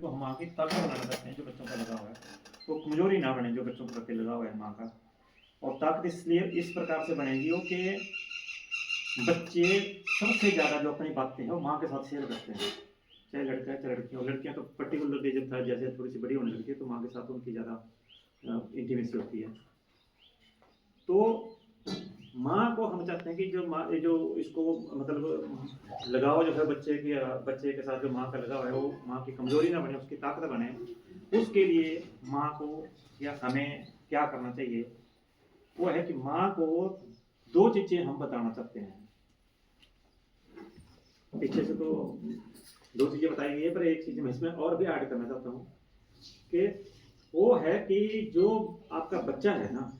को हम माँ की ताकत बनाना चाहते हैं जो बच्चों का लगाव है, वो कमजोरी ना बने जो बच्चों के प्रति लगाव है माँ का। और ताकत इसलिए इस प्रकार से बनेगी वो कि बच्चे सबसे ज़्यादा जो अपनी बातें हैं वो माँ के साथ शेयर करते हैं, चाहे लड़का है चाहे लड़की हो। लड़कियाँ तो पर्टिकुलरली जब था जैसे थोड़ी सी बड़ी होने लगती है तो माँ के साथ उनकी ज़्यादा इंटीमेसी होती है। तो माँ को हम चाहते हैं कि जो माँ जो इसको मतलब लगाव जो है बच्चे के साथ जो माँ का लगाव है वो माँ की कमजोरी ना बने, उसकी ताकत बने। उसके लिए माँ को या हमें क्या करना चाहिए, वो है कि माँ को दो चीज़ें हम बताना चाहते हैं। पीछे से तो दो चीज़ें बताई गई है, पर एक चीज़ मैं इसमें और भी ऐड करना चाहता हूँ कि वो है कि जो आपका बच्चा है ना,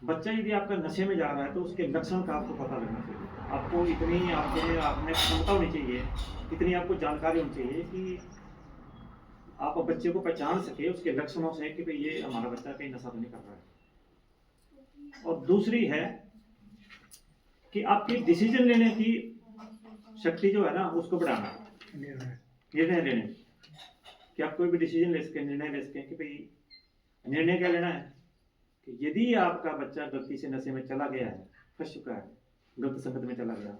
बच्चा यदि आपका नशे में जा रहा है तो उसके लक्षण का आपको पता लगना चाहिए। आपको इतनी आपने क्षमता होनी चाहिए, इतनी आपको जानकारी होनी चाहिए कि आप बच्चे को पहचान सके उसके लक्षणों से कि भाई ये हमारा बच्चा कहीं नशा तो नहीं कर रहा है। और दूसरी है कि आपकी डिसीजन लेने की शक्ति जो है ना उसको बढ़ाना, निर्णय लेने कि आप कोई भी डिसीजन ले सकें, निर्णय ले सकें कि भाई निर्णय क्या लेना है कि यदि आपका बच्चा गलती से नशे में चला गया है, फंस चुका है, गलत संगत में चला गया,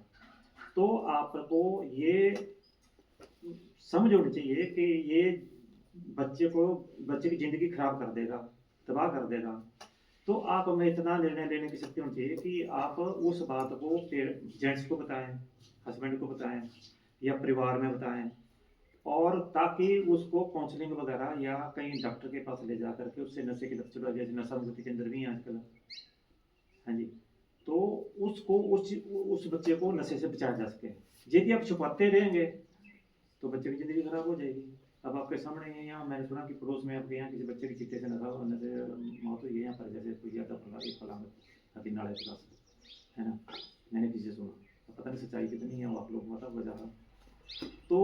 तो आपको ये समझ होनी चाहिए कि ये बच्चे की ज़िंदगी खराब कर देगा, तबाह कर देगा। तो आप में इतना निर्णय लेने की शक्ति होनी चाहिए कि आप उस बात को जेंट्स को बताएं, हस्बैंड को बताएं या परिवार में बताएं, और ताकि उसको काउंसलिंग वगैरह या कहीं डॉक्टर के पास ले जा करके उससे नशे की लत छुड़ा, जैसे नशा मुक्ति केंद्र भी हैं आजकल, हाँ जी, तो उसको उस बच्चे को नशे से बचाया जा सके। यदि आप छुपाते रहेंगे तो बच्चे की ज़िंदगी खराब हो जाएगी। अब आपके सामने है, यहाँ मैंने सुना कि पड़ोस में आपके यहाँ किसी बच्चे की चिट्टे से नशे मौत हुई है यहाँ पर, जैसे कोई ज़्यादा फलांग नदी नाले के पास, है ना, मैंने किसी से सुना, तो पता नहीं सच्चाई कितनी है वो आप लोग पता हो ज़्यादा। तो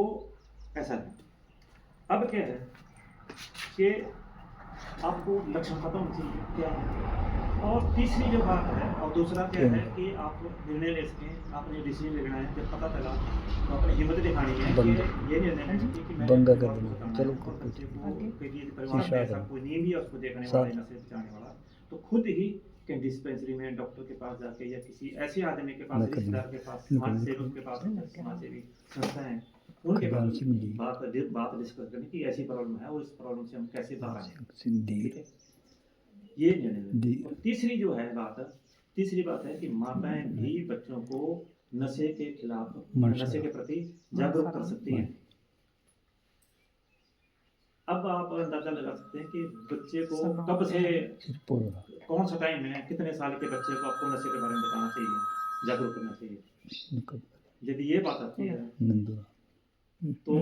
ऐसा है। अब क्या है कि आपको लक्षण पता होना चाहिए क्या है। और तीसरी जो बात है, और दूसरा क्या है कि आप निर्णय ले सकें, आपने डिसीजन लेना है, जब पता चला तो अपनी हिम्मत दिखानी है कि ये निर्णय लेना चाहिए कि मैं बंगा कर परिवार को देना। बताना चलो है, और बच्चे को यदि परिवार में शीशा ऐसा करो। कोई नहीं भी है उसको देखने वाला या नशे बचाने वाला, तो खुद ही कहीं डिस्पेंसरी में डॉक्टर के पास जाके या किसी ऐसे आदमी के पास, रिश्तेदार के पास, समाज सेवक के पास, समाज सेवी संस्था है उनके पास बात डिस्कस करनी कि ऐसी प्रॉब्लम है और इस प्रॉब्लम से हम कैसे बाहर आए, ठीक है, ये निर्णय। और तीसरी बात है कि माताएं भी बच्चों को नशे के खिलाफ, नशे के प्रति जागरूक कर सकती हैं। अब आप अंदाजा लगा सकते हैं कि बच्चे को कब से, कौन सा टाइम है, कितने साल के बच्चे को आपको नशे के बारे में बताना चाहिए, जागरूक करना चाहिए। यदि ये बात आती है तो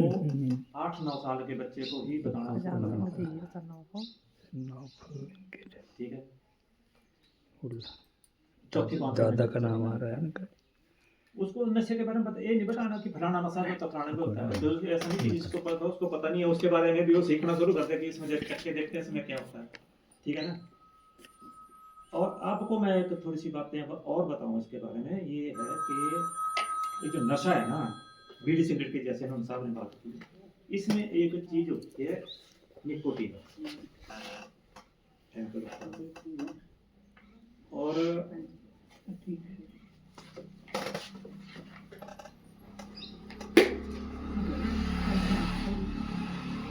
8-9 साल के बच्चे को ही बताना चाहिए, ठीक है। चौथी बात दादा का नाम आ रहा है, उसको नशे के बारे में ये नहीं बताना कि फलाना नशा होता फलाने को होता है, जो ऐसा नहीं कि जिसको पता हो उसको पता नहीं है, उसके बारे में भी वो सीखना शुरू करते हैं कि इसमें चख के देखते हैं इसमें क्या होता है, ठीक है ना। और आपको मैं एक थोड़ी सी बातें और बताऊं इसके बारे में, ये है कि ये जो नशा है ना, बीड़ी सिगरेट की, जैसे हम साहब ने बात की, इसमें एक चीज होती है निकोटीन, और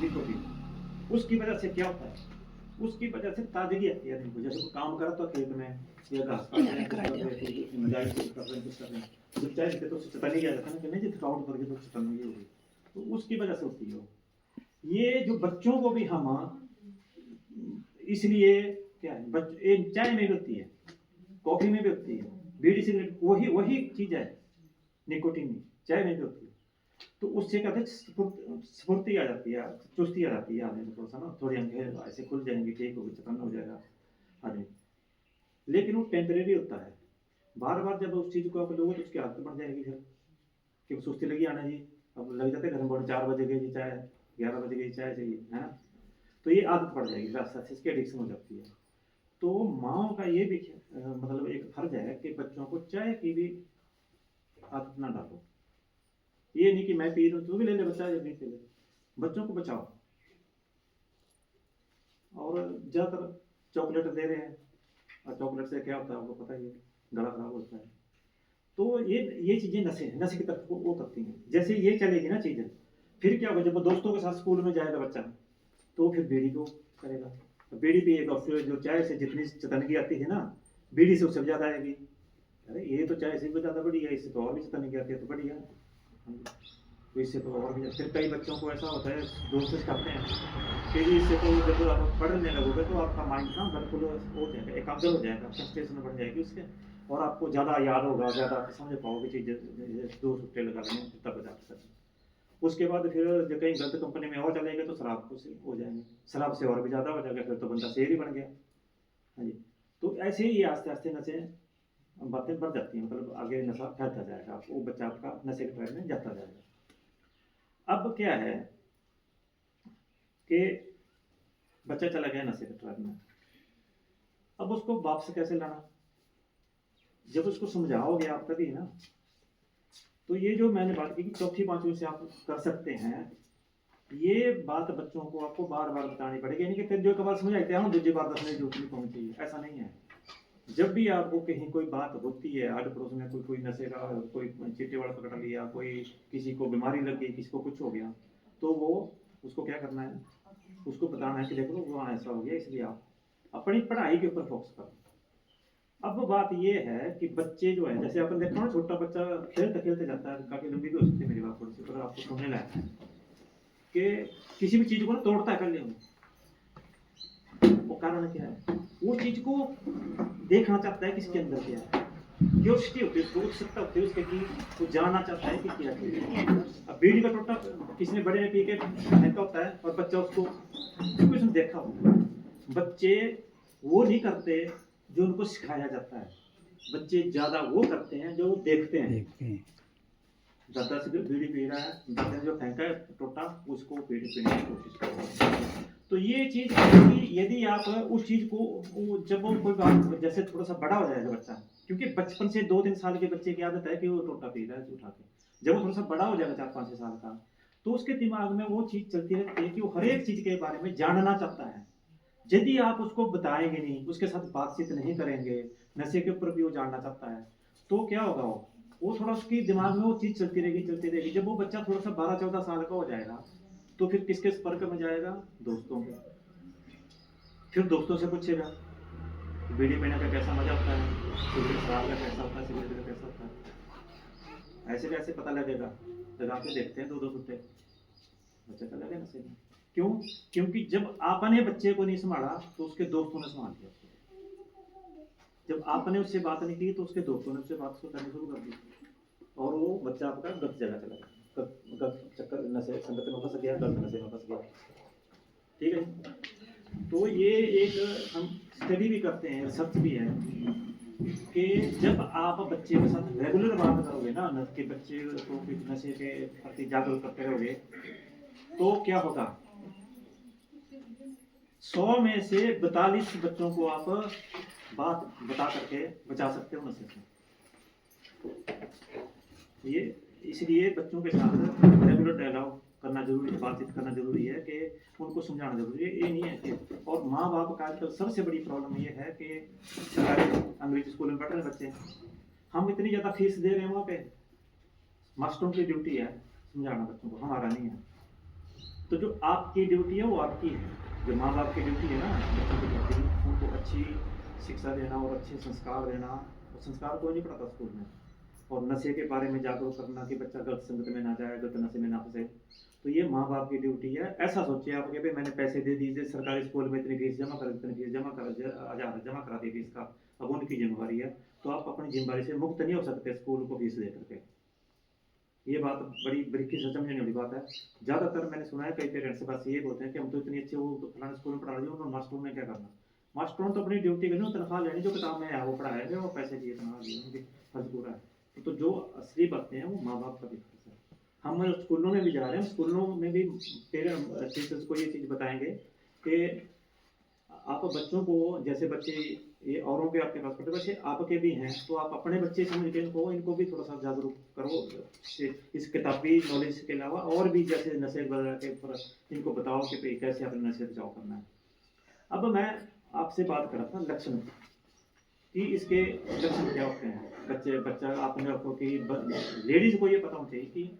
निकोटीन उसकी वजह से क्या होता है, उसकी वजह से ताजगी आती है आदमी को, जैसे कोई काम करा तो खेत में या घास काट रहे हैं, कुछ कर रहे हैं, मजाक कर रहे हैं, कुछ कर रहे हैं, जब चाय पीते तो चटा नहीं जाता ना कि नहीं जी थकावट करके तो चटा नहीं होगी, तो उसकी वजह से होती है। ये जो बच्चों को भी हम इसलिए क्या है, चाय में भी होती है, कॉफी में भी होती है, बीड़ी सिगरेट वही चीज है, निकोटीन चाय में भी होती है। तो उससे क्या है, स्फूर्ति आ जाती है, चुस्ती आ जाती है आदमी को, थोड़ा सा ना, थोड़ी आंखें ऐसे खुल जाएंगी, ठीक होगी, चतन्न हो जाएगा आदमी। लेकिन वो टेम्परेरी होता है, बार बार जब उस चीज़ को आप लोगे तो उसकी आदत बढ़ जाएगी फिर कि सुस्ती लगी आना जी, अब लग जाते घर में 4 बजे गई जी चाय, 11 बजे गई चाय चाहिए, है ना, तो ये आदत पड़ जाएगी, रास्ता इसकी एडिक्शन हो जाती है। तो माओ का ये भी मतलब एक फर्ज है कि बच्चों को चाय की भी आदत ना डालो। ये नहीं कि मैं पी रहा हूँ तू भी ले ले बच्चा, जब नहीं पी ले, बच्चों को बचाओ। और ज़्यादातर चॉकलेट दे रहे हैं, और चॉकलेट से क्या होता है आपको पता ही है, गला खराब होता है। तो ये चीज़ें नशे की तरफ वो करती हैं। जैसे ये चलेगी ना चीज़ें, फिर क्या होगा, जब वो दोस्तों के साथ स्कूल में जाएगा बच्चा, तो फिर बीड़ी को करेगा, बीड़ी पिएगा, फिर जो चाय से जितनी चतनगी आती है ना, बीड़ी से उससे भी ज़्यादा आएगी। अरे ये तो चाय से भी ज़्यादा बढ़िया है, इससे तो और भी चतनगी आती है, तो बढ़िया। तो इससे तो और भी। फिर कई बच्चों को ऐसा होता है, दोस्त करते हैं कि जी इससे तो जब आप पढ़ने लगोगे तो आपका माइंड ना बिल्कुल हो जाएगा, एकाग्र हो जाएगा, कंसंट्रेशन बढ़ जाएगी उसके, और आपको ज़्यादा याद होगा, ज़्यादा समझ पाओगे चीज़ें। 2 सुट्टे लगा लेंगे तब जाकर उसके बाद फिर जब कहीं गलत कंपनी में और चलेंगे तो शराब को से हो जाएंगे, शराब से और भी ज़्यादा हो जाएगा, फिर तो बंदा शेर ही बन गया। हाँ जी। तो ऐसे ही आस्ते आस्ते नशे बातें बढ़ जाती हैं, मतलब आगे नशा फैलता जाएगा, वो बच्चा आपका नशे के ट्रैक में जाता जाएगा। अब क्या है कि बच्चा चला गया नशे के ट्रैक में, अब उसको वापस कैसे लाना? जब उसको समझाओगे आप तभी ना। तो ये जो मैंने बात की कि चौथी पांचवी से आप कर सकते हैं, ये बात बच्चों को आपको बार बार बतानी पड़ेगी, यानी कि फिर जो एक बार समझाते हैं दूसरी बार दसने की जरूरत नहीं होनी चाहिए, ऐसा नहीं है। जब भी आपको कहीं कोई बात होती है, आड़ पड़ोस में कोई नशे का, कोई चिट्टे वाला पकड़ लिया, कोई किसी को बीमारी लग गई, किसी को कुछ हो गया, तो वो उसको क्या करना है, उसको बताना है कि देखो वो ऐसा हो गया, इसलिए आप अपनी पढ़ाई के ऊपर फोकस करो। अब बात ये है कि बच्चे जो है, जैसे अपन देखो ना, छोटा बच्चा खेलते खेलते जाता है, काफी लंबी भी हो सकती है मेरी बात थोड़ी सी, पर आपको सुनने लायक है कि किसी भी चीज को ना तोड़ता है पहले वो कारण क्या है, वो चीज को देखना चाहता है कि इसके अंदर क्या है, क्यूरियोसिटी होती है उसको, उत्सुकता होती है उसके कि वो जानना चाहता है कि क्या है। अब बीड़ी का टोटा किसी ने बड़े ने पी के फेंका होता है, और बच्चा उसको क्योंकि उसने देखा होता है। बच्चे वो नहीं करते जो उनको सिखाया जाता है, बच्चे ज्यादा वो करते हैं जो देखते हैं। दादा से बीड़ी पी रहा है, दादा ने जो फेंका है टोटा, उसको बीड़ी पीने की कोशिश करो। तो ये चीज यदि आप उस चीज को जब वो कोई बात, जैसे थोड़ा सा बड़ा हो जाएगा बच्चा, क्योंकि बचपन से 2-3 साल के बच्चे की आदत है कि वो टोटा पी रहा है उठा के, जब वो थोड़ा सा बड़ा हो जाएगा 4-5 साल का, तो उसके दिमाग में वो चीज चलती रहती है कि वो हर एक चीज के बारे में जानना चाहता है। यदि आप उसको बताएंगे नहीं, उसके साथ बातचीत नहीं करेंगे, नशे के ऊपर भी वो जानना चाहता है, तो क्या होगा, वो थोड़ा उसके दिमाग में वो चीज चलती रहेगी। जब वो बच्चा थोड़ा सा 12-14 साल का हो जाएगा, तो फिर किसके संपर्क में जाएगा, दोस्तों के। फिर दोस्तों से पूछेगा बीड़ी पीने का कैसा मजा होता है, सिगरेट शराब का कैसा होता है, सिगरेट का कैसा होता है, ऐसे कैसे पता लगेगा, लगा के देखते हैं 2-2 सुट्टे, बच्चा चला गया नशे में। क्यों? क्योंकि जब आपने बच्चे को नहीं संभाला तो उसके दोस्तों ने संभाल लिया उसको। जब आपने उससे बात नहीं की तो उसके दोस्तों ने उससे बात करनी शुरू कर दी, और वो बच्चा आपका गलत जगह चला गया, गलत चक्कर नशे संगत में फंस गया, गलत नशे में फंस गया। ठीक है। तो ये एक हम स्टडी भी करते हैं, रिसर्च भी है कि जब आप बच्चे के साथ रेगुलर बात करोगे ना, के बच्चे को नशे के प्रति जागरूक करते रहोगे, तो क्या होगा, 100 में से 42 बच्चों को आप बात बता करके बचा सकते हो नशे से। ये इसलिए बच्चों के साथ रेगुलर डायलॉग करना जरूरी है, बातचीत करना जरूरी है, कि उनको समझाना जरूरी है। ये नहीं है कि, और माँ बाप का आजकल सबसे बड़ी प्रॉब्लम ये है कि अंग्रेजी स्कूल में पढ़ रहे बच्चे, हम इतनी ज़्यादा फीस दे रहे हैं, वहाँ पे मास्टरों की ड्यूटी है समझाना बच्चों को, हमारा नहीं है। तो जो आपकी ड्यूटी है वो आपकी है, जो माँ बाप की ड्यूटी है ना बच्चों की ड्यूटी, उनको अच्छी शिक्षा देना और अच्छे संस्कार देना। और संस्कार कोई नहीं पढ़ाता स्कूल में, और नशे के बारे में जागरूक करना कि बच्चा गलत संगत में ना जाए, गलत नशे में ना फंसे, तो ये माँ बाप की ड्यूटी है। ऐसा सोचिए आप कि भाई मैंने पैसे दे दीजिए, सरकारी स्कूल में इतनी फीस जमा कर, इतनी फीस जमा कर, 1000 जमा करा दी फीस का, अब उनकी जिम्मेवारी है, तो आप अपनी जिम्मेवारी से मुक्त नहीं हो सकते स्कूल को फीस दे करके। ये बात बड़ी बरीकी से समझने वाली बात है। ज़्यादातर मैंने सुना है कई पेरेंट्स से बस ये बोलते हैं कि हम तो इतनी अच्छी वो तो फलाने स्कूल में पढ़ा रही हूँ, मास्टरों ने क्या करना, मास्टरों ने तो अपनी ड्यूटी करनी, तनख्वाह लेनी, जो किताब में है वो पढ़ाया, वो पैसे दिए, तनख्वाह दिए, उनकी फर्ज पूरा है। तो जो असली बातें हैं वो माँ बाप का भी फर्ज है। हम स्कूलों में भी जा रहे हैं, स्कूलों में भी पेरेंट्स टीचर्स को ये चीज़ बताएंगे कि आप बच्चों को, जैसे बच्चे ये औरों के आपके पास पढ़ते बच्चे आपके भी हैं, तो आप अपने बच्चे समझ के इनको भी थोड़ा सा जागरूक करो इस किताबी नॉलेज के अलावा, और भी जैसे नशे वगैरह के ऊपर इनको बताओ कि भाई कैसे अपने नशे बचाव करना है। अब मैं आपसे बात कर रहा था लक्षण कि इसके लक्षण क्या होते हैं। बच्चा आपने रखो कि लेडीज को ये पता होना चाहिए कि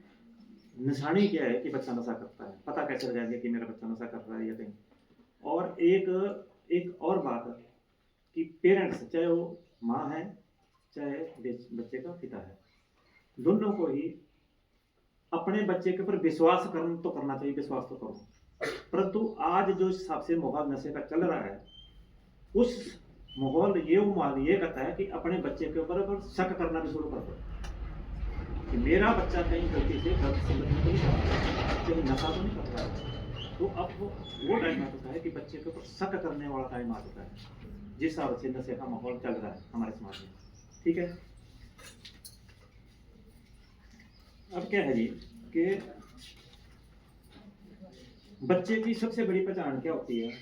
निशानी क्या है कि बच्चा नशा करता है, पता कैसे लगाएंगे कि मेरा बच्चा नशा कर रहा है या नहीं। और एक और बात है कि पेरेंट्स, चाहे वो माँ है चाहे बच्चे का पिता है, दोनों को ही अपने बच्चे के ऊपर विश्वास करना चाहिए, विश्वास तो करो। परंतु आज जो हिसाब से माहौल नशे का चल रहा है, उस माहौल ये कहता है कि अपने बच्चे के ऊपर शक करना भी शुरू कर दो कि मेरा बच्चा कहीं गलती से गलत संगत में तो नहीं जा रहा है, कहीं नशा तो नहीं कर रहा है। तो अब वो टाइम आ चुका है कि बच्चे के ऊपर शक करने वाला टाइम आ चुका है, जिस हिसाब से नशे का माहौल चल रहा है हमारे समाज में। ठीक है, अब क्या है जी कि बच्चे की सबसे बड़ी पहचान क्या होती है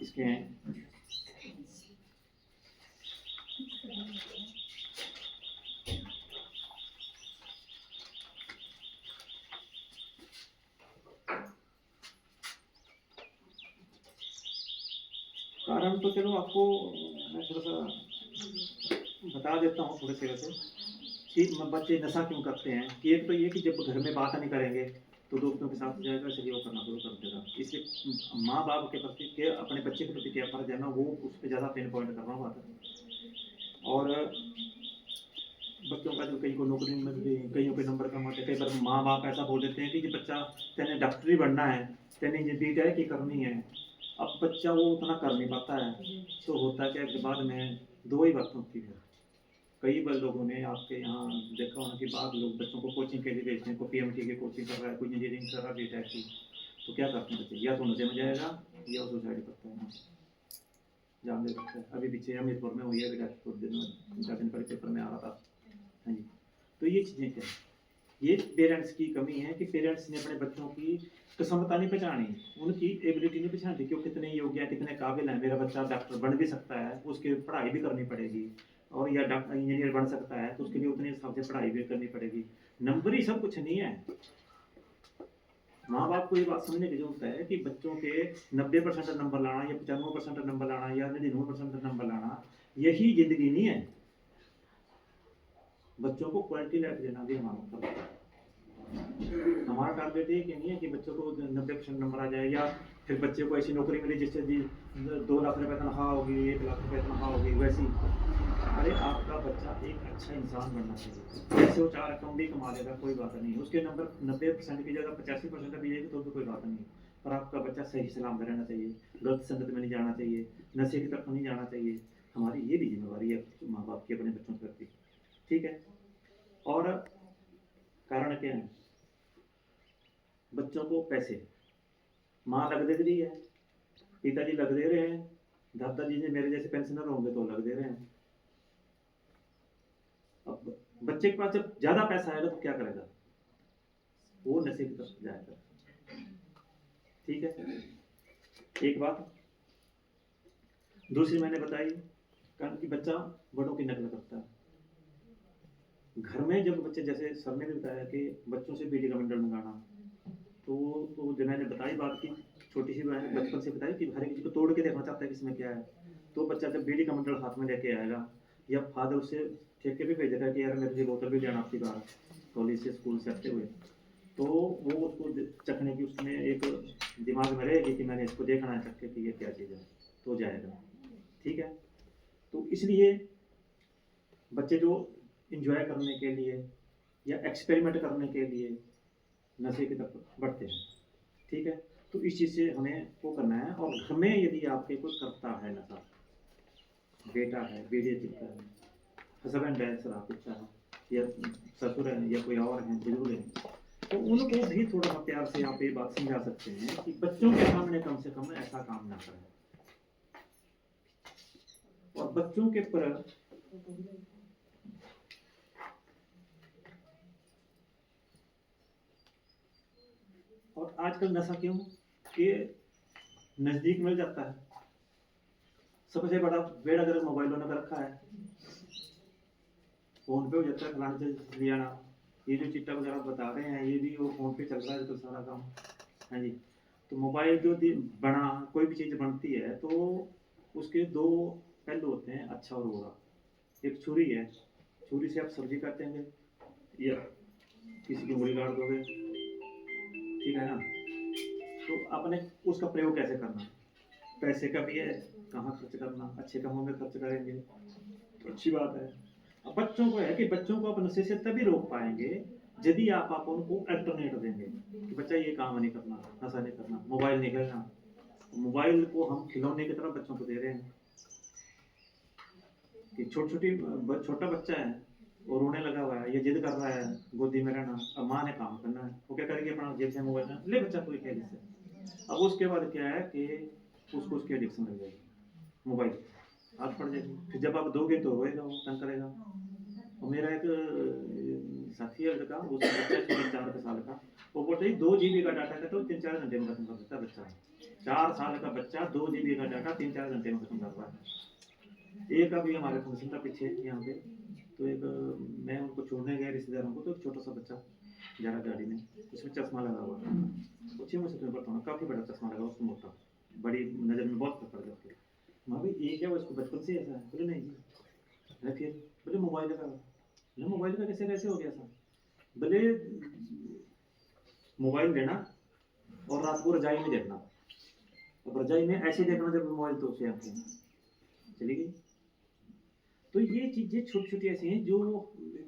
इसके कारण तो चलो आपको मैं थोड़ा सा बता देता हूँ थोड़े से वैसे कि बच्चे नशा क्यों करते हैं। कि एक तो ये कि जब घर में बात नहीं करेंगे तो दोस्तों के साथ जाएगा, इसलिए वो करना शुरू कर देगा। इसलिए माँ बाप के प्रति के अपने बच्चे के प्रति क्या फर्ज है ना, वो उस पर ज़्यादा पिन पॉइंट करना बात है। और बच्चों का जो कहीं को नौकरी मिल गई, कईयों के नंबर कम होते, कई बार माँ बाप ऐसा बोल देते हैं कि बच्चा तेने डॉक्टरी बनना है, तेने ये बीटेक की करनी है। अब बच्चा वो उतना कर नहीं पाता है, तो होता क्या है बाद में दो ही बात होती है। कई बार लोगों ने आपके यहाँ देखा होना कि बाद लोग बच्चों को कोचिंग के लिए भेजते हैं, कोई पीएमटी की कोचिंग कर रहा है, कोई इंजीनियरिंग कर रहा है बीटेक की, तो क्या करते हैं बच्चे, या तो नशे में जाएगा या सुसाइड करता है, जान दे सकता है। अभी पीछे हमीरपुर में हुई है बेटा, कुछ दिन पहले पेपर में आ रहा था। हाँ जी, तो ये चीज़ें क्या है, ये पेरेंट्स की कमी है कि पेरेंट्स ने अपने बच्चों की क्षमता नहीं पहचानी, उनकी एबिलिटी नहीं पहचानी कि वो कितने योग्य हैं, कितने काबिल हैं। मेरा बच्चा डॉक्टर बन भी सकता है, उसकी पढ़ाई भी करनी पड़ेगी, और या डॉक्टर इंजीनियर बन सकता है तो उसके लिए उतने हिसाब से पढ़ाई भी करनी पड़ेगी। नंबर ही सब कुछ नहीं है। माँ बाप को ये बात समझने की जरूरत है कि बच्चों के 90% नंबर लाना या 95% नंबर लाना या 99% नंबर लाना यही जिंदगी नहीं है। बच्चों को क्वालिटी लाइफ देना भी हमारा फर्ज है। हमारा टारगेट ये कि नहीं है कि बच्चों को 90% नंबर आ जाए, या फिर बच्चे को ऐसी नौकरी मिले जिससे 2 लाख रुपए तनख्वाह होगी, 1 लाख रुपए तनख्वाह होगी, वैसी। अरे आपका बच्चा एक अच्छा इंसान बनना चाहिए। जैसे वो 4 रकम भी कमा लेगा कोई बात नहीं, उसके नंबर 90% की जगह 85% भी जाएगी तो भी कोई बात नहीं, पर आपका बच्चा सही सलामत रहना चाहिए, गलत संगत में नहीं जाना चाहिए, नशे की तरफ नहीं जाना चाहिए। हमारी ये भी जिम्मेवारी है माँ बाप की अपने बच्चों के प्रति। ठीक है, और कारण क्या है, बच्चों को पैसे माँ लग दे रही है, पिताजी लग दे रहे हैं, दादाजी ने मेरे जैसे पेंशनर होंगे तो लग दे रहे हैं। अब बच्चे के पास जब ज्यादा पैसा आएगा तो क्या करेगा, वो नशे की तरफ जाएगा। ठीक है, एक बात दूसरी मैंने बताई, कारण कि बच्चा बड़ों की नकल करता है। घर में जब बच्चे, जैसे सर ने भी बताया कि बच्चों से बीड़ी का बंडल मंगाना, तो जब मैंने बताई बात की, छोटी सी मैंने बचपन से बताई कि हर किसी को तोड़ के देखना चाहता है कि इसमें क्या है। तो बच्चा जब बीड़ी का बंडल हाथ में लेके आएगा, या फादर उससे ठेके पे भेज देगा कि यार मेरे लिए बोतल भी लेना आपकी बार कॉलेज से स्कूल से आते हुए, तो वो उसको चखने की उसमें एक दिमाग में रहेगी कि मैंने इसको देखना है चख के कि ये क्या चीज़ है, तो जाएगा। ठीक है, तो इसलिए बच्चे जो इंजॉय करने के लिए या एक्सपेरिमेंट करने के लिए नशे की तरफ बढ़ते हैं। ठीक है, तो इस चीज़ से हमें वो करना है। और घर में यदि आपके कुछ करता है नशा, बेटा है बीड़ी पीता है, हस्बैंड है शराब पीता है, या ससुर है या कोई और है बुजुर्ग है, तो उनको भी थोड़ा सा प्यार से आप ये बात समझा सकते हैं कि बच्चों के सामने कम से कम ऐसा काम ना करें। और बच्चों के पर और आजकल नशा क्यों, ये नजदीक मिल जाता है, सबसे बड़ा बेड़ा गर्क मोबाइलों ने कर रखा है। फ़ोन पे हो जाता है, फलाने से ले आना। ये जो चिट्ठा वगैरह बता रहे हैं, ये भी वो फ़ोन पे चल रहा है तो सारा काम। हाँ जी। तो मोबाइल जो बना, कोई भी चीज़ बनती है तो उसके 2 पहलू होते हैं, अच्छा और बुरा। एक छुरी है, छुरी से आप सब्ज़ी काटेंगे या किसी की उंगली काट दोगे, ठीक है ना? तो आपने उसका प्रयोग कैसे करना है? पैसे का भी है, कहाँ खर्च करना, अच्छे कामों में खर्च करेंगे तो अच्छी बात है। अब बच्चों को है कि बच्चों को आप नशे से तभी रोक पाएंगे यदि आप उनको अल्टरनेट देंगे कि बच्चा ये काम नहीं करना, नशा नहीं करना, मोबाइल नहीं खेलना। मोबाइल को हम खिलौने की तरह बच्चों को दे रहे हैं कि छोटा बच्चा है और रोने लगा हुआ है, ये जिद कर रहा है गोदी में रहना, अब माँ ने काम करना है, वो क्या करेगी, अपना जेब से मोबाइल में ले बच्चा कोई खेल इससे। अब उसके बाद क्या है कि उसको उसकी एडिक्शन लग जाएगी, मोबाइल आदत पड़ जाएगी। फिर जब आप दोगे तो रोएगा, वो तंग करेगा। और मेरा एक साथी है लड़का, उसका बच्चा 4 साल का, वो बोलते ही 2 GB का डाटा का तो 3-4 घंटे में खत्म कर देता है बच्चा। 4 साल का बच्चा 2 GB का डाटा 3-4 घंटे में खत्म कर रहा है। एक अभी हमारे फंक्शन था पीछे यहाँ पे, तो एक मैं उनको छोड़ने गया रिश्तेदारों को, तो एक छोटा सा बच्चा जा रहा गाड़ी में, उसमें चश्मा लगा हुआ था, पूछिए मुझसे तुम्हें बताऊँ, काफ़ी बड़ा चश्मा लगा उसको, मोटा, बड़ी नज़र में बहुत पड़ गया उसके। माँ भाई ये क्या, उसको बचपन से ऐसा है? बोले नहीं जी। अरे फिर बोले मोबाइल का, बोले मोबाइल का कैसे हो गया था? बोले मोबाइल लेना और रात को रजाई में देखना, अब रजाई में ऐसे देखना जब मोबाइल तो उसे आंखें चली गई। तो ये चीज़ें छोटी छोटी ऐसी हैं जो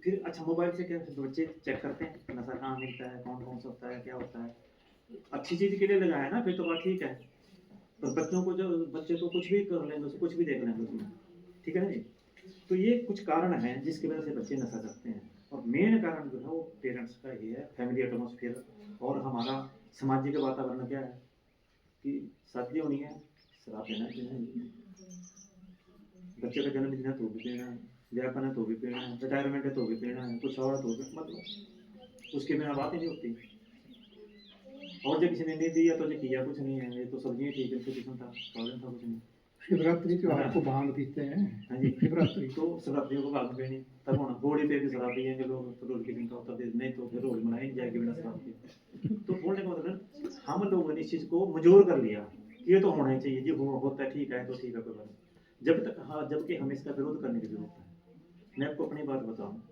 फिर अच्छा मोबाइल से क्या बच्चे चेक करते हैं नशा कहाँ मिलता है, कौन सा होता है, क्या होता है। अच्छी चीज़ के लिए लगाया ना, फिर तो बात ठीक है। पर बच्चों को जो बच्चे तो कुछ भी कर लेंगे, कुछ भी देख लेंगे उसमें, ठीक है ना जी। तो ये कुछ कारण हैं जिसकी वजह से बच्चे नशा करते हैं, और मेन कारण जो है वो पेरेंट्स का ही है, फैमिली एटमॉस्फेयर और हमारा सामाजिक वातावरण क्या है कि शादी होनी है, शराब पीना है, बच्चे का जन्मदिन है तो भी पीना है, व्यापन है तो भी पीना है, रिटायरमेंट है तो भी पीना है, कुछ और तो भी, मतलब उसके बिना बात ही नहीं होती। और जब किसी ने नहीं दिया तो जो किया कुछ नहीं है, ये तो सब्जियाँ ठीक है, किस्म था प्रॉब्लम था कुछ नहीं। शिवरात्रि त्योहार को भांग पीते हैं। हाँ जी, शिवरात्रि तो शिवरात्रि को भांग पीनी, तब होना घोड़ी पे भी शराब पियेंगे लोग, तो रोल की दिन का होता है, नहीं तो फिर रोल मनाई नहीं जाएगी बिना शराब के। तो बोलने का मतलब हम लोगों ने इस चीज़ को मंजूर कर लिया कि ये तो होना ही चाहिए जी, होता है, ठीक है तो ठीक है, कोई बात नहीं। जब तक हाँ, जबकि हमें इसका विरोध करने की जरूरत है। मैं आपको अपनी बात बताऊँ,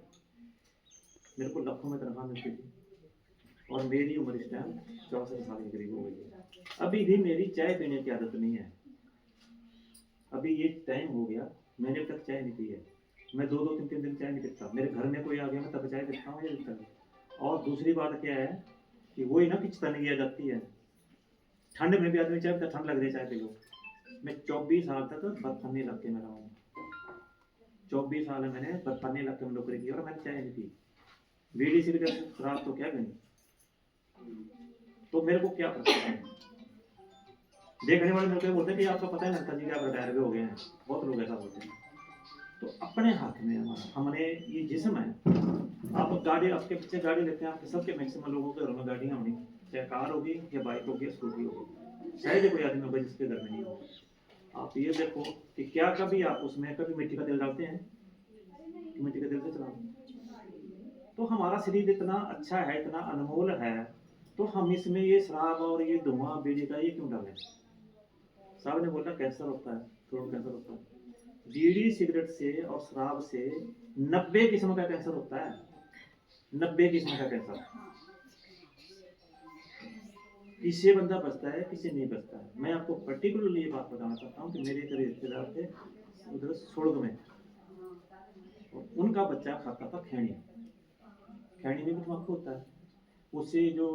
मेरे को लाखों में तनख्वाह मिलती थी और मेरी उम्र इस टाइम 64 साल के करीब हो गई है। अभी भी मेरी चाय पीने की आदत नहीं है, अभी ये टाइम हो गया मैंने अब तक चाय नहीं पी है। मैं 2-2 3-3 दिन चाय नहीं पीता, मेरे घर में कोई आ गया मैं तब चाय पीता हूँ, ये पीता है। और दूसरी बात क्या है कि वही ना कि तनगी आ जाती है, ठंड में भी आदमी चाय पीता, ठंड लग रही है चाय पी लो। मैं 24 साल तक बर्फानी इलाके में रहा हूँ, 24 साल मैंने बर्फानी इलाके में नौकरी की और मैंने चाय नहीं पी। बीड़ी सिगरेट शराब तो क्या गई, तो मेरे को क्या पता है। देखने वाले मेरे को बोलते हैं कि आपको पता है लगता जी कि आप रिटायर भी हो गए हैं, बहुत लोग ऐसा बोलते हैं। तो अपने हाथ में हमारा, हमने ये जिस्म है, आप गाड़ी, आपके पीछे गाड़ी लेते हैं, आपके सबके मैक्सिमम लोगों के घरों में गाड़ियाँ होंगी, चाहे कार होगी या बाइक होगी, स्कूटी होगी, शायद कोई आदमी होगा जिसके घर में नहीं हो। आप ये देखो कि क्या कभी आप उसमें कभी मिट्टी का तेल डालते हैं कि मिट्टी का तेल से चलाओ। तो हमारा शरीर इतना अच्छा है, इतना अनमोल है, तो हम इसमें ये शराब और ये धुआं बीड़ी का ये क्यों डालें। साहब ने बोला कैंसर होता है, थ्रोट कैंसर होता है। बीड़ी सिगरेट से और शराब से 90 किस्म का कैंसर होता है, 90 किस्म का कैंसर। किसी बंदा बचता है, किसी नहीं बचता है। मैं आपको पर्टिकुलरली ये बात बताना चाहता हूँ कि मेरे एक रिश्तेदार थे उधर सोलग में, और उनका बच्चा खाता था खैनी, खैनी में भी तम्बाकू होता है, उससे जो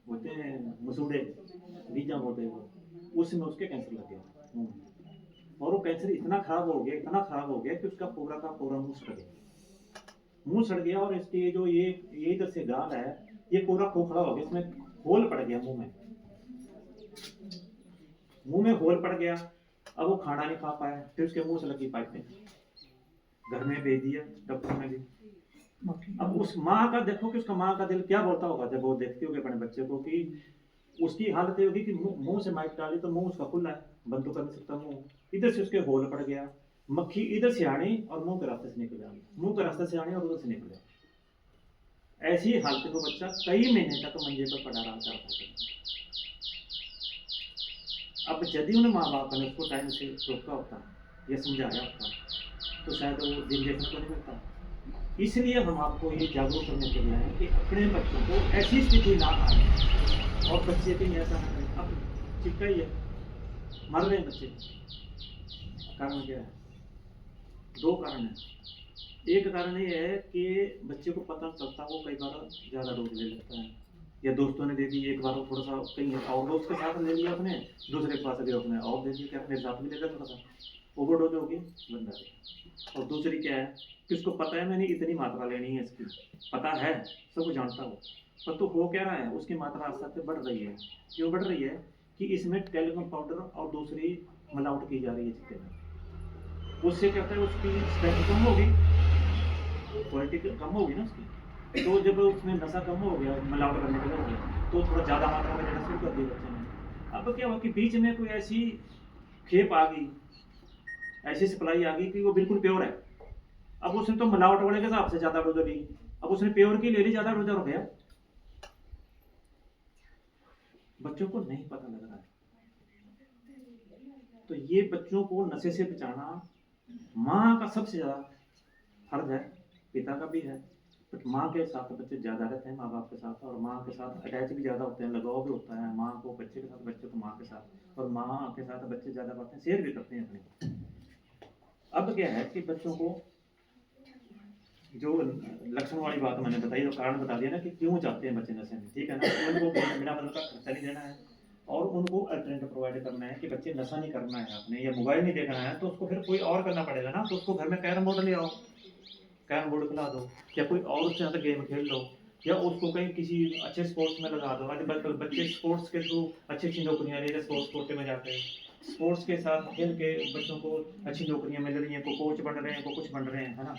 होते हैं मसूड़े बीजा बोलते हैं वो, उसमें उसके कैंसर लग गया। और वो कैंसर इतना खराब हो गया, इतना खराब हो गया कि उसका पूरा का पूरा मुंह सड़ गया, मुंह सड़ गया। और इसके जो ये इधर से गाल है ये पूरा खोखला हो गया, इसमें होल पड़ गया, मुंह में होल पड़ गया। अब वो खाना नहीं खा पाया, फिर उसके मुंह से लगी पाइपें, घर में भेज दिया डॉक्टर ने भी। अब उस माँ का देखो कि उसका माँ का दिल क्या बोलता होगा जब वो देखती होगी अपने बच्चे को कि उसकी हालत ये होगी कि मुंह से माइक डाली तो मुंह उसका खुला है, बंद तो कर नहीं सकता मुंह, इधर से उसके होल पड़ गया, मक्खी इधर से आनी और मुंह के रास्ते से निकल जानी, मुंह के रास्ते से आनी और उधर से निकल जाए। ऐसी हालत में बच्चा कई महीने तक मंजे पर पड़ा रहा था। अब यदि उन्हें माँ बाप ने उसको टाइम से रोका होता या समझाया होता तो शायद वो दिन देखने को नहीं मिलता। इसलिए हम आपको ये जागरूक करने के लिए आए कि अपने बच्चों को ऐसी स्थिति ना आए और बच्चे भी ऐसा ना करें। अब चिपका ही है, मर रहे हैं बच्चे, कारण क्या है? दो कारण है। एक कारण ये है कि बच्चे को पता चलता वो कई बार ज़्यादा डोज ले लेता है, या दोस्तों ने दे दी एक बार, थोड़ा सा कहीं और दोस्त के साथ ले लिया अपने, दूसरे के पास अभी अपने और दे दिया, क्या अपने साथ भी ले लिया, थोड़ा सा ओवरडोज हो गई, बंदा गया। और दूसरी क्या है कि उसको पता है मैंने इतनी मात्रा लेनी है इसकी, पता है, सब कुछ जानता हो, पर तो हो क्या रहा है, उसकी मात्रा आस्ते आस्ते बढ़ रही है। क्यों बढ़ रही है? कि इसमें टेलीकॉम पाउडर और दूसरी मिलावट की जा रही है चिट्टे में। उससे क्या होता है, उसकी स्ट्रेंथ कम होगी, क्वालिटी कम होगी ना उसकी। तो जब उसमें नशा कम हो गया, मिलावट करने के लिए तो थोड़ा ज़्यादा मात्रा में लेना शुरू कर दिया बच्चे ने। अब क्या हुआ कि बीच में कोई ऐसी खेप आ गई, ऐसी सप्लाई आ गई कि वो बिल्कुल प्योर है। अब उसने तो मिलावट वाले के हिसाब से ज़्यादा डोज ली, अब उसने प्योर की ले ली, ज़्यादा डोज हो गया। बच्चों को नहीं पता लग रहा है। तो ये बच्चों को नशे से बचाना माँ का सबसे ज़्यादा फर्ज है, पिता का भी है, बट माँ के साथ बच्चे ज़्यादा रहते हैं, माँ बाप के साथ, और माँ के साथ अटैच भी ज़्यादा होते हैं, लगाव भी होता है माँ को बच्चे के साथ, बच्चे को माँ के साथ, और माँ के साथ बच्चे ज़्यादा करते हैं, शेयर भी करते हैं अपने। अब क्या है कि बच्चों को जो लक्षण वाली बात मैंने बताई, तो कारण बता दिया ना कि क्यों चाहते हैं बच्चे नशे में, ठीक है ना। उनको बिना मतलब का खर्चा नहीं देना है, और उनको अल्टरनेटिव प्रोवाइड करना है कि बच्चे नशा नहीं करना है आपने, या मोबाइल नहीं देखना है, तो उसको फिर कोई और करना पड़ेगा ना। तो उसको घर में कैरम बोर्ड ले आओ, कैरम बोर्ड खिला दो, या कोई और उससे ज़्यादा गेम खेल लो, या उसको कहीं किसी अच्छे स्पोर्ट्स में लगा दो। आज बच्चे स्पोर्ट्स के थ्रू अच्छी अच्छी नौकरियाँ ले रहे, स्पोर्ट्स कोटे में जाते हैं, स्पोर्ट्स के साथ खेल के बच्चों को अच्छी नौकरियाँ मिल रही हैं, को कोच बन रहे हैं, को कुछ बन रहे हैं, है ना।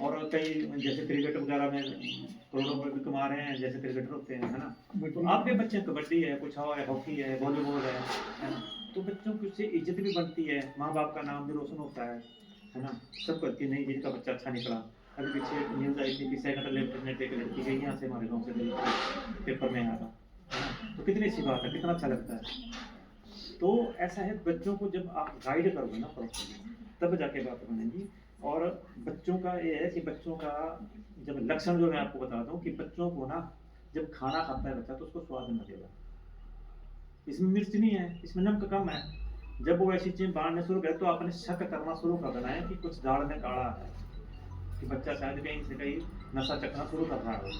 और कई जैसे क्रिकेट वगैरह में करोड़ों रुपये भी कमा रहे हैं, जैसे क्रिकेटर होते हैं, है ना। तो आपके बच्चे कबड्डी है, कुछ और है, हॉकी है, वॉलीबॉल है ना। तो बच्चों की उससे इज्जत भी बनती है, माँ बाप का नाम भी रोशन होता है ना। सब करती नहीं, जिनका बच्चा अच्छा निकला। अभी पीछे न्यूज़ आई थी कि सेकंड लेफ्टिनेंट एक लड़की गई यहाँ से, हमारे गाँव से गई, पेपर में आया था, है ना। तो कितनी अच्छी बात है, कितना अच्छा लगता है। तो ऐसा है, बच्चों को जब आप गाइड करोगे ना प्रॉपर्ली, तब जाके बात बनेगी। और बच्चों का ये है कि बच्चों का जब लक्षण जो मैं आपको बताता हूँ कि बच्चों को ना जब खाना खाता है बच्चा तो उसको स्वाद नहीं लगेगा, इसमें मिर्च नहीं है, इसमें नमक कम है। जब वो ऐसी चीज़ बांटने शुरू करे तो आपने शक करना शुरू कर देना है कि कुछ दाल में काला है, कि बच्चा शायद कहीं से कहीं नशा चखना शुरू कर रहा हो,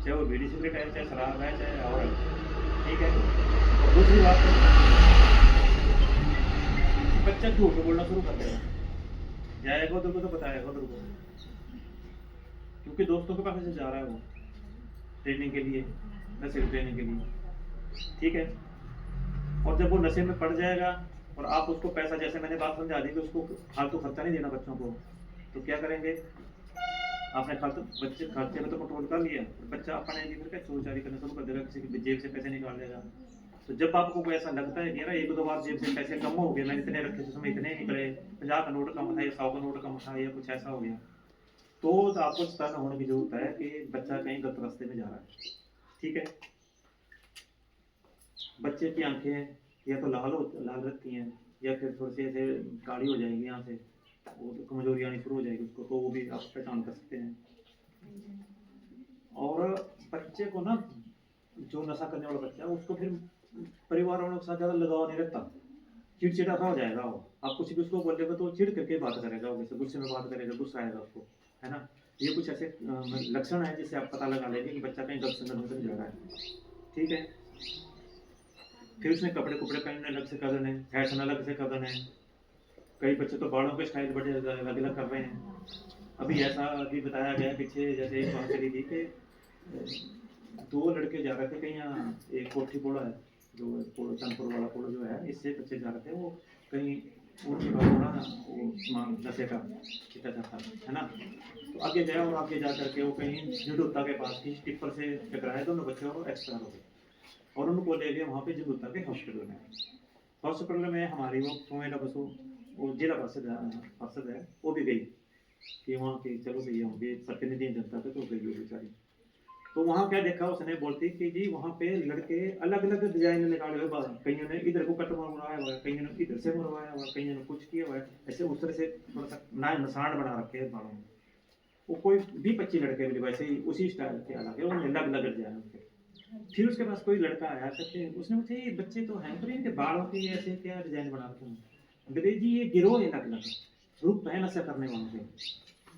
चाहे वो बीड़ी सिगरेट है, चाहे शराब है, चाहे और है, ठीक है। और दूसरी बात, बच्चा झूठ बोलना शुरू कर देगा, जाएगा उधर को तो बताएगा उधर को, क्योंकि दोस्तों के पास से जा रहा है वो ट्रेनिंग के लिए, नशे की ट्रेनिंग के लिए, ठीक है। और जब वो नशे में पड़ जाएगा और आप उसको पैसा, जैसे मैंने बात समझा दी कि उसको फालतू खर्चा नहीं देना बच्चों को, तो क्या करेंगे, आपने फालतू बच्चे खर्चे में तो कंट्रोल कर लिया, बच्चा अपने भी फिर क्या चोरी करना शुरू कर देगा, किसी की जेब से पैसे निकाल देगा। तो जब आपको कोई ऐसा लगता है कि यार एक दो बार जेब से पैसे कम हो गए, मैंने इतने रखे थे उसमें इतने निकले, 50 का नोट कम था या 100 का नोट कम था या कुछ ऐसा हो गया, तो आपको सतर्क होने की जरूरत है कि बच्चा कहीं गलत रास्ते में जा रहा है, ठीक है। बच्चे की आंखें या तो लाल रखती हैं, या फिर थोड़ी सी ऐसे काली हो जाएगी यहाँ से, वो तो कमजोरी आनी शुरू हो जाएगी उसको, तो वो भी आप पहचान कर सकते हैं। और बच्चे को ना, जो नशा करने वाला बच्चा है उसको फिर परिवार वालों के साथ ज़्यादा लगाव नहीं रखता, चिड़चिड़ा सा हो जाएगा वो, आप कुछ भी उसको बोलेगा तो चिड़ करके बात करेगा, जैसे गुस्से में बात करेगा, गुस्सा आएगा उसको, है ना। ये कुछ ऐसे लक्षण है जिससे आप पता लगा लेंगे कि बच्चा कहीं गलत संगत में जा रहा है, ठीक है। फिर उसने कपड़े पहनने अलग से कर देने, फैशन अलग से कर देने, कई बच्चे तो बालों के स्टाइल बड़े अलग अलग कर रहे हैं। अभी ऐसा अभी बताया गया पीछे, जैसे एक बात चली थी कि 2 लड़के जा रहे थे कहीं, यहाँ एक कोठी पोड़ा है जो चंदपुर वाला पोड़ा जो है, इससे बच्चे जा रहे थे, वो कहीं ऊँची बात ना, वो सामान नशे का चिट्टा था, है ना। तो आगे गया और आगे जा करके वो कहीं झुडुत्ता के पास की टिप्पर से टकराए दोनों बच्चे और एक्सपायर हो गए, और उनको ले गए वहाँ पे झुडुत्ता के हॉस्पिटल में। हॉस्पिटल में हमारी वो कुमेला बसु वो जिला पार्षद है, वो भी गई कि वहाँ की चलो भैया हम भी प्रतिनिधि हैं जनता के, तो गई वो बेचारी। तो वहाँ क्या देखा उसने, बोलती कि जी वहाँ पे लड़के अलग अलग डिजाइन निकाले हुए बाल, कईयों ने इधर को कट मरवाया हुआ है, कईयों ने इधर से मरवाया हुआ है, कईयों ने कुछ किया हुआ है, ऐसे उस तरह से थोड़ा सा ना निशान बना रखे हैं बालों में। वो कोई भी 25 लड़के मिले वैसे ही उसी स्टाइल के अलग है, उन्हें अलग अलग डिजाइन उनके। फिर उसके पास कोई लड़का आया करके, उसने पूछा ये बच्चे तो हैं पर इनके बालों के ऐसे क्या डिजाइन बना रखे हैं। बोले जी ये गिरोह अलग अलग ग्रुप है नशा करने वालों के,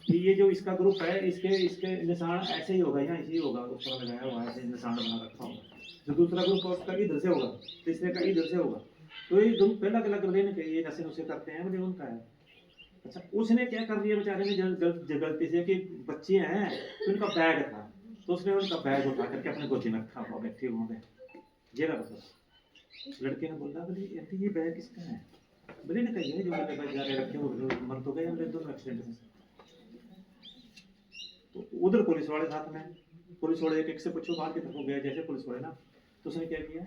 कि ये जो इसका ग्रुप है इसके इसके निशान ऐसे ही होगा, यहाँ ऐसे ही होगा, उस पर लगाया हुआ ऐसे निशान बना रखा होगा। जो दूसरा ग्रुप है उसका इधर से होगा, तीसरे का इधर से होगा। तो ये ग्रुप अलग अलग लेने के ये नशे नुशे करते हैं, बोले उनका है। अच्छा उसने क्या कर दिया बेचारे ने गलती से कि बच्चे हैं तो उनका बैग था, तो उसने उनका बैग उठा करके अपने गोदी में रखा हुआ बैठे वहाँ पे। ये रहा बस। लड़के ने बोला बोले ये बैग किसका है? बोले ना कहीं है जो मेरे बैग जा रखे हो, मर तो गए हमने दोनों एक्सीडेंट में। तो उधर पुलिस वाले साथ में, पुलिस वाले एक एक से पूछो बाहर की तरफ गया जैसे पुलिस वाले ना, तो उसने क्या किया,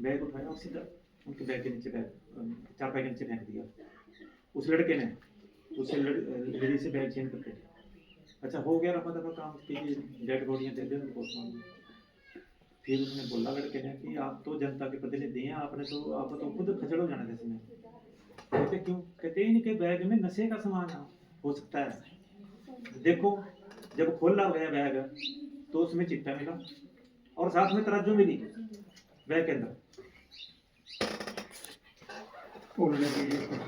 बैग उठाया और सीधा उनके बैग के नीचे बैग चारपाई के नीचे फेंक दिया उस लड़के ने, उससे लेडी से बैग चेंज करके। अच्छा हो गया रफा दफा काम की डेड बॉडियाँ दे दे पोस्टमार्टम। फिर उसने बोला लड़के ने कि आप तो जनता के प्रतिनिधि हैं, आप तो खुद खचड़ हो जाना जैसे में। कहते क्यों? कहते इनके बैग में नशे का सामान हो सकता है। देखो जब खोला गया बैग तो उसमें चिट्टा मिला और साथ में तराजू मिली बैग के अंदर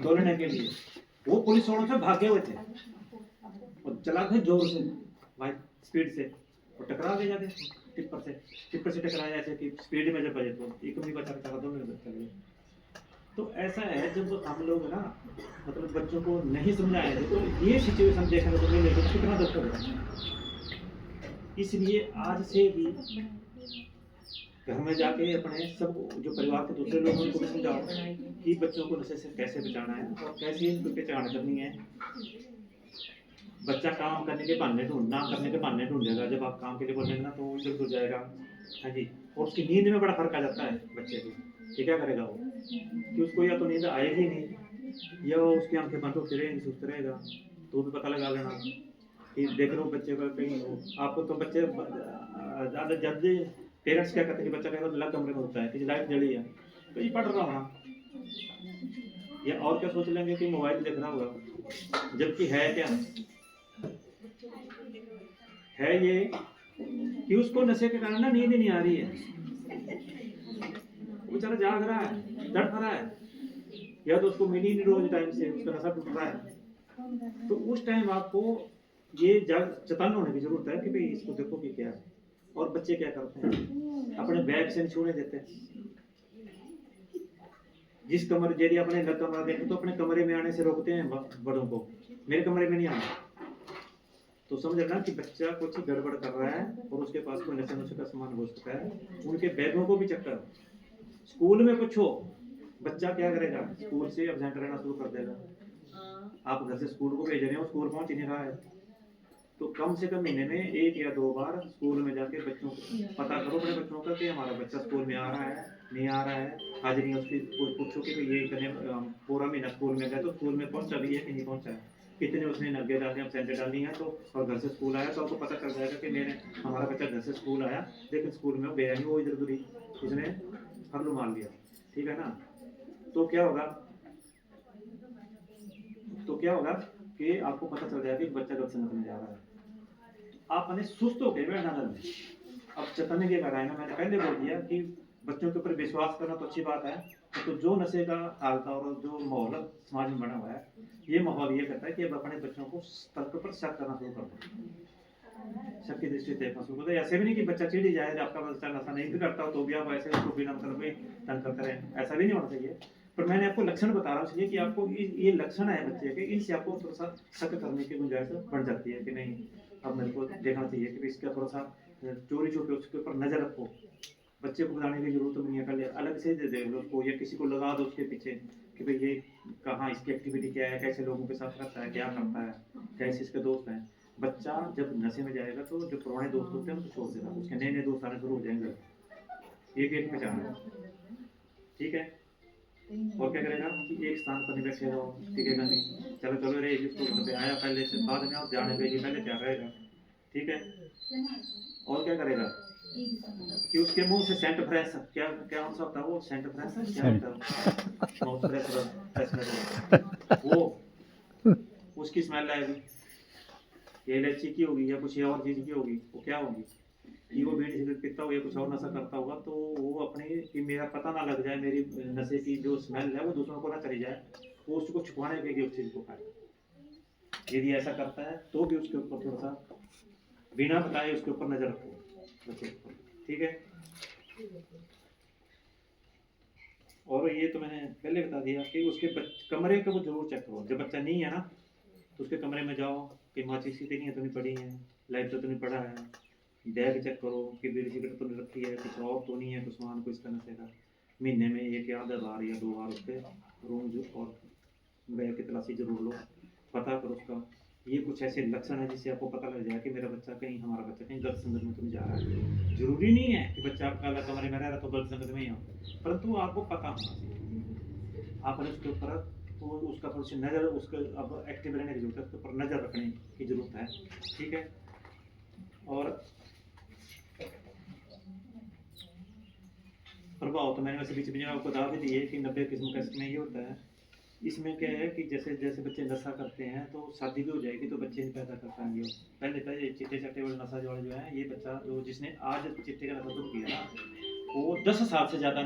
तोलने के लिए। वो पुलिस वालों से भागे हुए थे और चला गए जोर से भाई स्पीड से और टकरा गए जाके टिप्पर से टकराया ऐसे कि स्पीड में जब बजे तो एक भी बचा टकरा दो मेरे बच्चा गए। तो ऐसा है जब हम लोग ना मतलब बच्चों को नहीं समझाए थे तो ये सिचुएशन देखने को मिले तो कितना दुख होगा। इसलिए आज से ही घर में जाके अपने सब जो परिवार के दूसरे लोगों को भी समझाओ कि बच्चों को नशे से कैसे बचाना है और कैसे इनको पहचान करनी है। बच्चा काम करने के बहाने ना करने के बहाने ढूंढेगा, जब आप काम के लिए बोलेंगे ना तो वो इधर उधर जाएगा। हाँ जी, और उसकी नींद में बड़ा फर्क आ जाता है बच्चे की, ये क्या करेगा वो कि उसको या तो नींद आएगी नहीं या उसकी आंखें बंद होती रहेंगी, सुस्त रहेगा। तो भी पता लगा लेना कि देख लो बच्चे का कहीं हो। आपको तो बच्चे ज़्यादा जल्दी पेरेंट्स क्या कहते हैं कि बच्चा कहेगा अलग कमरे में होता है कि लाइट जली है तो ये पढ़ रहा होना, या और क्या सोच लेंगे कि मोबाइल देख रहा होगा, जबकि है क्या है ये कि उसको नशे के कारण ना नींद नहीं आ रही है, वो बेचारा जाग रहा है, तड़प रहा है, या तो उसको मिली नहीं रोज टाइम से, उसका नशा टूट रहा है। तो उस टाइम आपको ये चेतन होने की जरूरत है कि भाई इसको देखो कि क्या है। और बच्चे क्या करते हैं, अपने बैग से छूने देते हैं। जिस कमरे जेडी अपने अलग कमरा देखें तो अपने कमरे में आने से रोकते हैं बड़ों को, मेरे कमरे में नहीं आना। तो समझ रहे ना कि बच्चा कुछ गड़बड़ कर रहा है और उसके पास कोई नशे नुशे का सामान हो सकता है। उनके बैगों को भी चेक करो। स्कूल में पूछो बच्चा क्या करेगा, स्कूल से एब्सेंट रहना शुरू कर देगा। आप घर से स्कूल को भेज रहे हो, स्कूल पहुंच ही नहीं रहा है, तो कम से कम महीने में 1 या 2 बार स्कूल में जाके बच्चों को पता करो अपने बच्चों का कि हमारा बच्चा स्कूल में आ रहा है नहीं आ रहा है। आज नहीं उसकी पूछो कि ये इतने पूरा महीना स्कूल में गया तो स्कूल में पहुंचा भी है कि नहीं पहुंचा है, कितने उसने नगे डालने एब्सेंट डालनी है। तो और घर से स्कूल आया तो आपको पता चल जाएगा कि हमारा बच्चा घर से स्कूल आया लेकिन स्कूल में वो गया नहीं, वो इधर उधर ही उसने फर्लू मार लिया। ठीक है ना, तो क्या होगा कि आपको पता चल जाएगा कि बच्चा गलत संगत में जा रहा है। आपने सुस्त होकर बैठना नहीं। अब चेतन ये कर रहा है ना, मैंने पहले बोल दिया कि बच्चों के ऊपर विश्वास करना तो अच्छी बात है, तो जो नशे का हालत और जो माहौल समाज में बना हुआ है, ये माहौल ये कहता है कि अब अपने बच्चों को तर्क पर शक करना शुरू कर दो, शक की दृष्टि देखना शुरू कर दो। ऐसे भी नहीं कि बच्चा चिढ़ जाए, आपका बच्चा नशा नहीं भी करता हो तो भी आप ऐसे उसको बिना मतलब कोई तंग करते रहें, ऐसा भी नहीं होना चाहिए। पर मैंने आपको लक्षण बता रहा हूँ इसलिए कि आपको ये लक्षण है बच्चे के, इनसे आपको थोड़ा सा शक करने की गुंजाइश बढ़ जाती है कि नहीं अब मेरे को देखना चाहिए कि इसका थोड़ा सा चोरी छुपे उसके ऊपर नजर रखो। बच्चे को बताने की जरूरत नहीं है, पहले अलग से दे दो उसको, या किसी को लगा दो उसके पीछे कि भाई ये कहाँ इसकी एक्टिविटी क्या है, कैसे लोगों के साथ रहता है, क्या करता है, कैसे इसके दोस्त हैं। बच्चा जब नशे में जाएगा तो जो पुराने दोस्त होते हैं उनको छोड़ देगा, उसके नए नए दोस्त आने शुरू हो जाएंगे। ये एक पहचान है, ठीक है। और क्या करेगा कि एक स्थान पर नहीं बैठेगा, टिकेगा नहीं। चलो चलो रे इसको घर पे आया पहले से, बाद में आप जाने पे पहले क्या रहेगा, ठीक है। और क्या करेगा कि उसके मुंह से सेंट फ्रेश, क्या क्या कौन सा होता है वो सेंट फ्रेश, क्या होता है माउथ फ्रेश, वो उसकी स्मेल आएगी, ये इलायची की होगी या कुछ और चीज की होगी, वो क्या होगी कि वो बीड़ी सिगरेट पीता हो या कुछ और नशा करता होगा, तो वो अपने कि मेरा पता ना लग जाए, मेरी नशे की जो स्मेल है वो दूसरों को ना चली जाए, वो उसको छुपाने के लिए उस चीज को खाए। यदि ऐसा करता है तो भी उसके ऊपर थोड़ा सा बिना बताए उसके ऊपर नजर रखो बच्चे के ऊपर, ठीक है। और ये तो मैंने पहले बता दिया कि उसके कमरे को वो जरूर चेक करो, जब बच्चा नहीं है ना तो उसके कमरे में जाओ कि माचिस की तीलियां तो नहीं पड़ी हैं, लाइट तो नहीं पड़ा है, बैग चेक करो कि बीड़ी सिगरेट तो नहीं रखी है, कुछ और तो नहीं है, कुछ सामान कुछ तरह से का। महीने में एक या आधा बार या 2 बार उसके रूम जो और बैग की तलाशी जरूर लो, पता करो उसका। ये कुछ ऐसे लक्षण है जिससे आपको पता लग जाए कि मेरा बच्चा कहीं, हमारा बच्चा कहीं गलत संगत में तो नहीं जा रहा है। जरूरी नहीं है कि बच्चा आपका अलग कमरे में रह रहा तो गलत संगत में ही हो, परंतु आपको पता होना चाहिए। आपने उसके ऊपर वो उसका थोड़ी सी नज़र, उसके अब एक्टिव रहने की जरूरत है, उसके ऊपर नज़र रखने की जरूरत है, ठीक है। और प्रभाव तो मैंने वैसे बीच में आपको बता भी दिए कि 90 किस्म का इसमें ये होता है। इसमें क्या है कि जैसे जैसे बच्चे नशा करते हैं तो शादी भी हो जाएगी तो बच्चे नहीं पैदा कर पाएंगे। पहले तो ये चिट्टे चट्टे वाले नशा वाले जो है, ये बच्चा जो जिसने आज चिट्टे का नशा शुरू किया ना, वो 10 साल से ज़्यादा